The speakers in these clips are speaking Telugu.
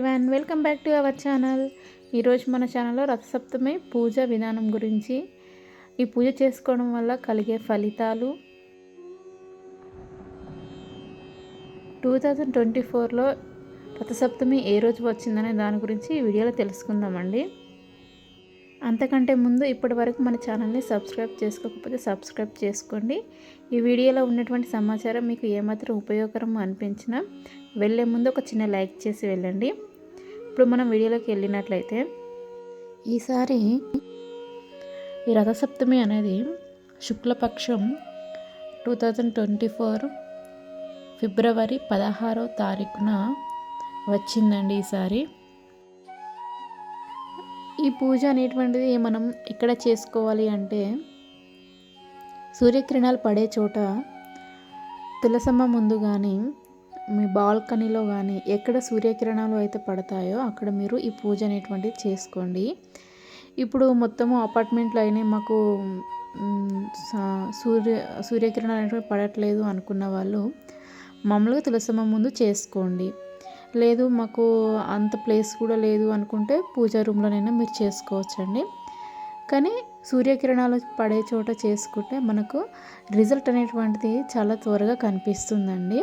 Everyone, welcome back to our channel. ఈరోజు మన ఛానల్లో రథసప్తమి పూజ విధానం గురించి, ఈ పూజ చేసుకోవడం వల్ల కలిగే ఫలితాలు, 2024లో రథసప్తమి ఏ రోజు వచ్చిందనే దాని గురించి ఈ వీడియోలో తెలుసుకుందామండి. అంతకంటే ముందు ఇప్పటి వరకు మన ఛానల్ని సబ్స్క్రైబ్ చేసుకోకపోతే సబ్స్క్రైబ్ చేసుకోండి. ఈ వీడియోలో ఉన్నటువంటి సమాచారం మీకు ఏమాత్రం ఉపయోగకరం అనిపించినా వెళ్ళే ముందు ఒక చిన్న లైక్ చేసి వెళ్ళండి. ఇప్పుడు మనం వీడియోలోకి వెళ్ళినట్లయితే, ఈసారి ఈ రథసప్తమి అనేది శుక్లపక్షం 2024 ఫిబ్రవరి 16వ తారీఖున వచ్చిందండి. ఈసారి ఈ పూజ అనేటువంటిది మనం ఎక్కడ చేసుకోవాలి అంటే, సూర్యకిరణాలు పడే చోట తులసమ్మ ముందు కానీ, మీ బాల్కనీలో కానీ ఎక్కడ సూర్యకిరణాలు అయితే పడతాయో అక్కడ మీరు ఈ పూజ అనేటువంటిది చేసుకోండి. ఇప్పుడు మొత్తము అపార్ట్మెంట్లో అయినా మాకు సూర్యకిరణాలు అనేటువంటి పడట్లేదు అనుకున్న వాళ్ళు మామూలుగా తులసమ్మ ముందు చేసుకోండి. లేదు మాకు అంత ప్లేస్ కూడా లేదు అనుకుంటే పూజా రూమ్లోనైనా మీరు చేసుకోవచ్చండి. కానీ సూర్యకిరణాలు పడే చోట చేసుకుంటే మనకు రిజల్ట్ అనేటువంటిది చాలా త్వరగా కనిపిస్తుందండి.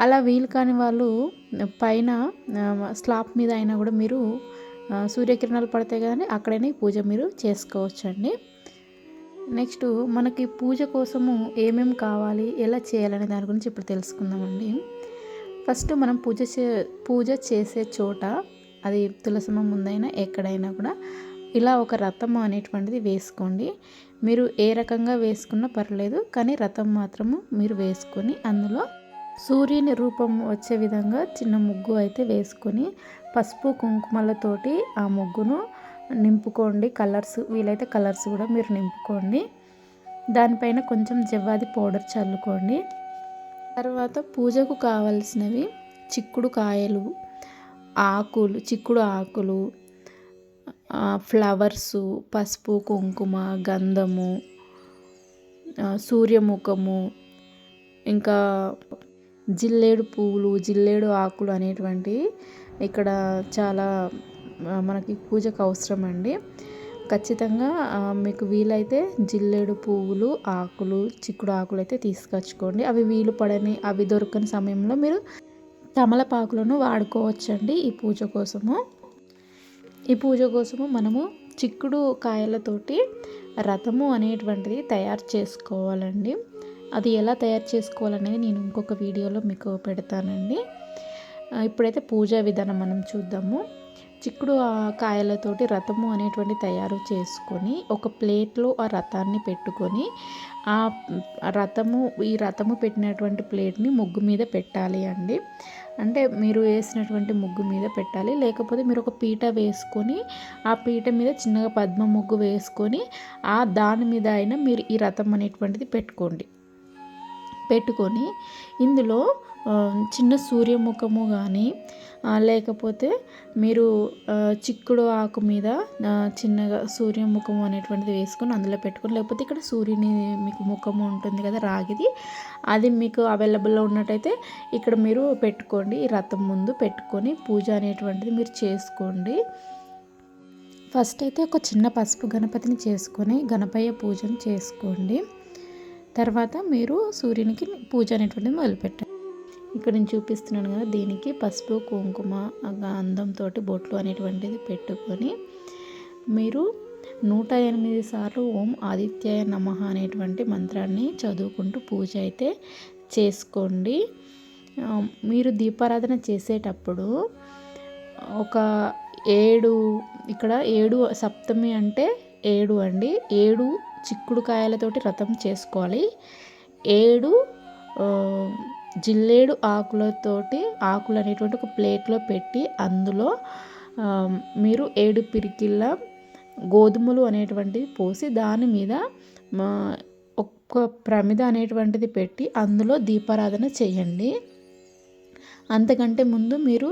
అలా వీలు కాని వాళ్ళు పైన స్లాబ్ మీద అయినా కూడా మీరు సూర్యకిరణాలు పడతాయి కానీ అక్కడైనా ఈ పూజ మీరు చేసుకోవచ్చండి. నెక్స్ట్ మనకి పూజ కోసము ఏమేమి కావాలి, ఎలా చేయాలనే దాని గురించి ఇప్పుడు తెలుసుకుందామండి. ఫస్ట్ మనం పూజ చేసే చోట, అది తులసమ్మ ముందైనా ఎక్కడైనా కూడా ఇలా ఒక రథం అనేటువంటిది వేసుకోండి. మీరు ఏ రకంగా వేసుకున్నా పర్లేదు, కానీ రథం మాత్రము మీరు వేసుకొని అందులో సూర్యుని రూపం వచ్చే విధంగా చిన్న ముగ్గు అయితే వేసుకొని పసుపు కుంకుమలతోటి ఆ ముగ్గును నింపుకోండి. కలర్స్ వీలైతే కలర్స్ కూడా మీరు నింపుకోండి. దానిపైన కొంచెం జవ్వాది పౌడర్ చల్లుకోండి. తర్వాత పూజకు కావలసినవి చిక్కుడు కాయలు, ఆకులు, చిక్కుడు ఆకులు, ఫ్లవర్సు, పసుపు కుంకుమ, గంధము, సూర్యముఖము, ఇంకా జిల్లేడు పువ్వులు, జిల్లేడు ఆకులు అనేటువంటివి ఇక్కడ చాలా మనకి పూజకు అవసరం అండి. ఖచ్చితంగా మీకు వీలైతే జిల్లేడు పువ్వులు, ఆకులు, చిక్కుడు ఆకులు అయితే తీసుకొచ్చుకోండి. అవి వీలు పడని, అవి దొరకని సమయంలో మీరు తమలపాకులను వాడుకోవచ్చండి ఈ పూజ కోసము. ఈ పూజ కోసము మనము చిక్కుడు కాయలతోటి రథము అనేటువంటిది తయారు చేసుకోవాలండి. అది ఎలా తయారు చేసుకోవాలనేది నేను ఇంకొక వీడియోలో మీకు పెడతానండి. ఇప్పుడైతే పూజా విధానం మనం చూద్దాము. చిక్కుడు కాయలతోటి రథము అనేటువంటి తయారు చేసుకొని ఒక ప్లేట్లో ఆ రథాన్ని పెట్టుకొని ఈ రథము పెట్టినటువంటి ప్లేట్ని ముగ్గు మీద పెట్టాలి అండి. అంటే మీరు వేసినటువంటి ముగ్గు మీద పెట్టాలి. లేకపోతే మీరు ఒక పీట వేసుకొని ఆ పీట మీద చిన్నగా పద్మ ముగ్గు వేసుకొని దాని మీద అయినా మీరు ఈ రథం అనేటువంటిది పెట్టుకొని ఇందులో చిన్న సూర్యముఖము కానీ, లేకపోతే మీరు చిక్కుడు ఆకు మీద చిన్నగా సూర్యముఖము అనేటువంటిది వేసుకొని అందులో పెట్టుకొని, లేకపోతే ఇక్కడ సూర్యుని మీకు ముఖము ఉంటుంది కదా రాగిది, అది మీకు అవైలబుల్లో ఉన్నట్టయితే ఇక్కడ మీరు పెట్టుకోండి. ఈ రథం ముందు పెట్టుకొని పూజ అనేటువంటిది మీరు చేసుకోండి. ఫస్ట్ అయితే ఒక చిన్న పసుపు గణపతిని చేసుకొని గణపయ్య పూజను చేసుకోండి. తర్వాత మీరు సూర్యునికి పూజ అనేటువంటిది మొదలుపెట్టండి. ఇక్కడ నేను చూపిస్తున్నాను కదా, దీనికి పసుపు కుంకుమ గంధంతో బొట్లు అనేటువంటిది పెట్టుకొని మీరు 108 సార్లు ఓం ఆదిత్యాయ నమః అనేటువంటి మంత్రాన్ని చదువుకుంటూ పూజ అయితే చేసుకోండి. మీరు దీపారాధన చేసేటప్పుడు ఒక 7, ఇక్కడ 7 సప్తమి అంటే 7 అండి. 7 చిక్కుడు కాయలతోటి రథం చేసుకోవాలి. 7 జిల్లేడు ఆకులు అనేటువంటి ఒక ప్లేట్లో పెట్టి అందులో మీరు 7 పిరికిళ్ళ గోధుమలు అనేటువంటివి పోసి దాని మీద ఒక ప్రమిద అనేటువంటిది పెట్టి అందులో దీపారాధన చేయండి. అంతకంటే ముందు మీరు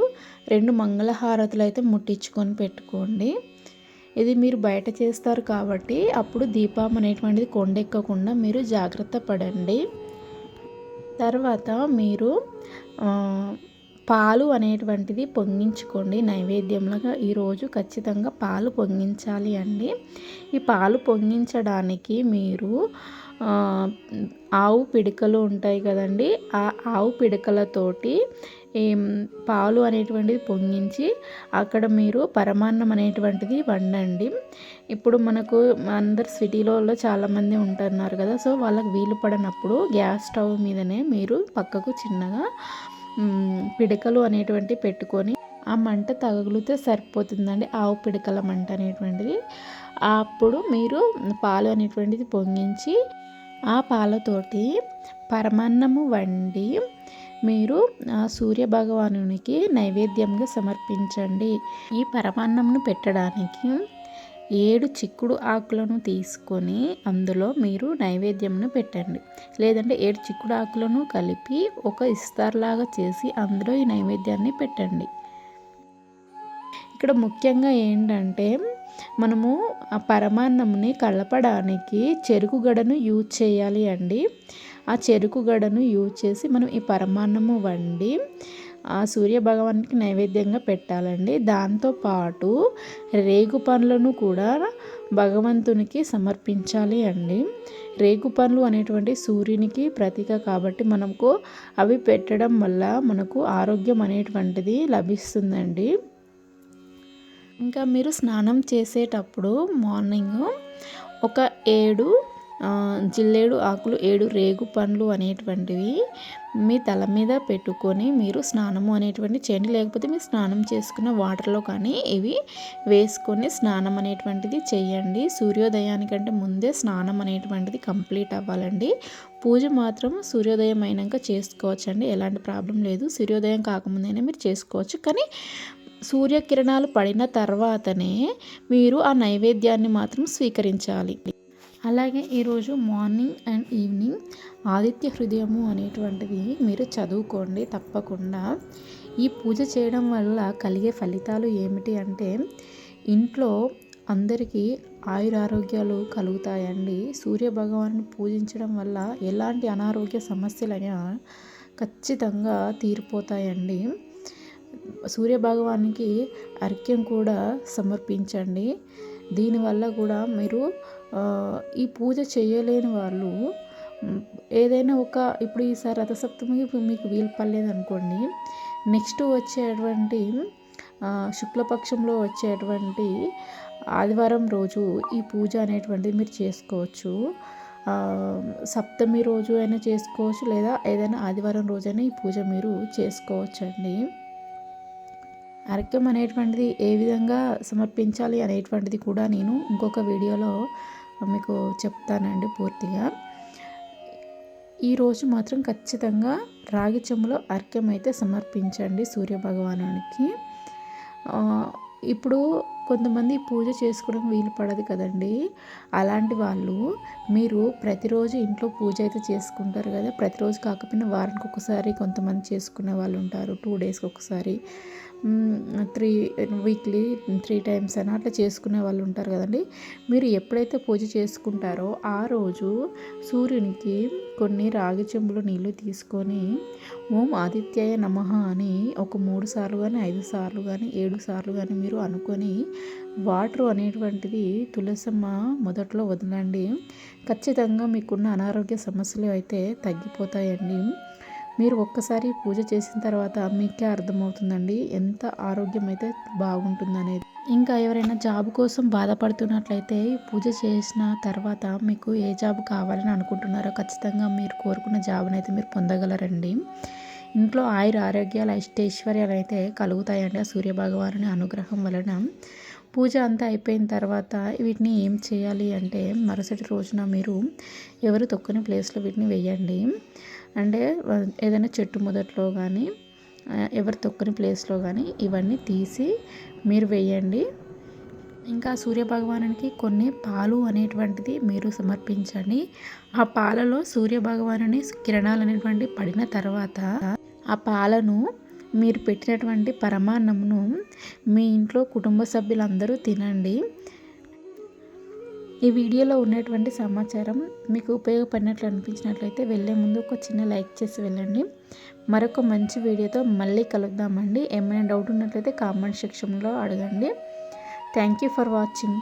2 మంగళహారతులు అయితే ముట్టించుకొని పెట్టుకోండి. ఇది మీరు బయట చేస్తారు కాబట్టి అప్పుడు దీపం అనేటువంటిది కొండెక్కకుండా మీరు జాగ్రత్త పడండి. తర్వాత మీరు పాలు అనేటువంటిది పొంగించుకోండి నైవేద్యంలాగా. ఈరోజు ఖచ్చితంగా పాలు పొంగించాలి అండి. ఈ పాలు పొంగించడానికి మీరు ఆవు పిడకలు ఉంటాయి కదండి, ఆ ఆవు పిడకలతోటి పాలు అనేటువంటిది పొంగించి అక్కడ మీరు పరమాన్నం అనేటువంటిది వండండి. ఇప్పుడు మనకు అందరు సిటీలలో చాలామంది ఉంటున్నారు కదా, సో వాళ్ళకి వీలు పడినప్పుడు గ్యాస్ స్టవ్ మీదనే మీరు పక్కకు చిన్నగా పిడకలు అనేటువంటివి పెట్టుకొని ఆ మంట తగిలితే సరిపోతుందండి, ఆవు పిడకల మంట అనేటువంటిది. అప్పుడు మీరు పాలు అనేటువంటిది పొంగించి ఆ పాలతోటి పరమాన్నము వండి మీరు ఆ సూర్య భగవానునికి నైవేద్యంగా సమర్పించండి. ఈ పరమాన్నంను పెట్టడానికి 7 చిక్కుడు ఆకులను తీసుకొని అందులో మీరు నైవేద్యంను పెట్టండి. లేదంటే 7 చిక్కుడు ఆకులను కలిపి ఒక ఇస్తార్లాగా చేసి అందులో ఈ నైవేద్యాన్ని పెట్టండి. ఇక్కడ ముఖ్యంగా ఏంటంటే మనము ఆ పరమాన్నంని కలపడానికి చెరుకు గడను యూజ్ చేయాలి అండి. ఆ చెరుకు గడను యూజ్ చేసి మనం ఈ పరమాన్నము వండి ఆ సూర్య భగవానికి నైవేద్యంగా పెట్టాలండి. దాంతోపాటు రేగు పండ్లను కూడా భగవంతునికి సమర్పించాలి అండి. రేగు పండ్లు అనేటువంటి సూర్యునికి ప్రతీక కాబట్టి మనకు అవి పెట్టడం వల్ల మనకు ఆరోగ్యం అనేటువంటిది లభిస్తుందండి. ఇంకా మీరు స్నానం చేసేటప్పుడు మార్నింగ్ ఒక 7 జిల్లేడు ఆకులు 7 రేగు పండ్లు అనేటువంటివి మీ తల మీద పెట్టుకొని మీరు స్నానము అనేటువంటి చేయండి. లేకపోతే మీరు స్నానం చేసుకున్న వాటర్లో కానీ ఇవి వేసుకొని స్నానం అనేటువంటిది చేయండి. సూర్యోదయానికంటే ముందే స్నానం అనేటువంటిది కంప్లీట్ అవ్వాలండి. పూజ మాత్రం సూర్యోదయం అయినాక చేసుకోవచ్చండి, ఎలాంటి ప్రాబ్లం లేదు. సూర్యోదయం కాకముందైనా మీరు చేసుకోవచ్చు, కానీ సూర్యకిరణాలు పడిన తర్వాతనే మీరు ఆ నైవేద్యాన్ని మాత్రం స్వీకరించాలి. అలాగే ఈరోజు మార్నింగ్ అండ్ ఈవినింగ్ ఆదిత్య హృదయము అనేటువంటిది మీరు చదువుకోండి తప్పకుండా. ఈ పూజ చేయడం వల్ల కలిగే ఫలితాలు ఏమిటి అంటే ఇంట్లో అందరికీ ఆయురారోగ్యాలు కలుగుతాయండి. సూర్య భగవాన్ని పూజించడం వల్ల ఎలాంటి అనారోగ్య సమస్యలైనా ఖచ్చితంగా తీరిపోతాయండి. సూర్యభగవానికి అర్ఘ్యం కూడా సమర్పించండి. దీనివల్ల కూడా మీరు ఈ పూజ చేయలేని వాళ్ళు ఏదైనా ఇప్పుడు ఈసారి రథసప్తమికి మీకు వీలు పడలేదు అనుకోండి, నెక్స్ట్ వచ్చేటువంటి శుక్లపక్షంలో వచ్చేటువంటి ఆదివారం రోజు ఈ పూజ అనేటువంటిది మీరు చేసుకోవచ్చు. సప్తమి రోజు అయినా చేసుకోవచ్చు, లేదా ఏదైనా ఆదివారం రోజైనా ఈ పూజ మీరు చేసుకోవచ్చండి. అర్ఘ్యం అనేటువంటిది ఏ విధంగా సమర్పించాలి అనేటువంటిది కూడా నేను ఇంకొక వీడియోలో మీకు చెప్తానండి పూర్తిగా. ఈరోజు మాత్రం ఖచ్చితంగా రాగి చెంబులో అర్ఘ్యం అయితే సమర్పించండి సూర్యభగవానునికి. ఇప్పుడు కొంతమంది పూజ చేసుకోవడం వీలు పడదు కదండి, అలాంటి వాళ్ళు మీరు ప్రతిరోజు ఇంట్లో పూజ అయితే చేసుకుంటారు కదా, ప్రతిరోజు కాకపోయినా వారానికి ఒకసారి కొంతమంది చేసుకునే వాళ్ళు ఉంటారు, 2 డేస్కి ఒకసారి, వీక్లీ 3 టైమ్స్ అని అట్లా చేసుకునే వాళ్ళు ఉంటారు కదండి. మీరు ఎప్పుడైతే పూజ చేసుకుంటారో ఆ రోజు సూర్యునికి కొన్ని రాగి చెంబులు నీళ్ళు తీసుకొని ఓం ఆదిత్యాయ నమః అని ఒక 3 సార్లు కానీ 5 సార్లు కానీ 7 సార్లు కానీ మీరు అనుకొని వాటర్ అనేటువంటిది తులసమ్మ మొదట్లో వదలండి. ఖచ్చితంగా మీకున్న అనారోగ్య సమస్యలు అయితే తగ్గిపోతాయండి. మీరు ఒక్కసారి పూజ చేసిన తర్వాత మీకే అర్థమవుతుందండి ఎంత ఆరోగ్యం అయితే బాగుంటుందనేది. ఇంకా ఎవరైనా జాబ్ కోసం బాధపడుతున్నట్లయితే పూజ చేసిన తర్వాత మీకు ఏ జాబ్ కావాలని అనుకుంటున్నారో ఖచ్చితంగా మీరు కోరుకున్న జాబ్ని అయితే మీరు పొందగలరండి. ఇంట్లో ఆరోగ్యాలు అష్టైశ్వర్యాలు అయితే కలుగుతాయండి ఆ సూర్యభగవానుని అనుగ్రహం వలన. పూజ అంతా అయిపోయిన తర్వాత వీటిని ఏం చేయాలి అంటే మరుసటి రోజున మీరు ఎవరు తొక్కని ప్లేస్లో వీటిని వేయండి. అంటే ఏదైనా చెట్టు మొదట్లో కానీ ఎవరు తొక్కని ప్లేస్లో కానీ ఇవన్నీ తీసి మీరు వేయండి. ఇంకా సూర్యభగవానునికి కొన్ని పాలు అనేటువంటిది మీరు సమర్పించండి. ఆ పాలలో సూర్యభగవానుని కిరణాలు అనేటువంటి పడిన తర్వాత ఆ పాలను మీరు పెట్టినటువంటి పరమాన్నమును మీ ఇంట్లో కుటుంబ సభ్యులందరూ తినండి. ఈ వీడియోలో ఉన్నటువంటి సమాచారం మీకు ఉపయోగపడినట్లు అనిపించినట్లయితే వెళ్ళే ముందు ఒక చిన్న లైక్ చేసి వెళ్ళండి. మరొక మంచి వీడియోతో మళ్ళీ కలుద్దామండి. ఏమైనా డౌట్ ఉన్నట్లయితే కామెంట్ సెక్షన్లో అడగండి. Thank you for watching.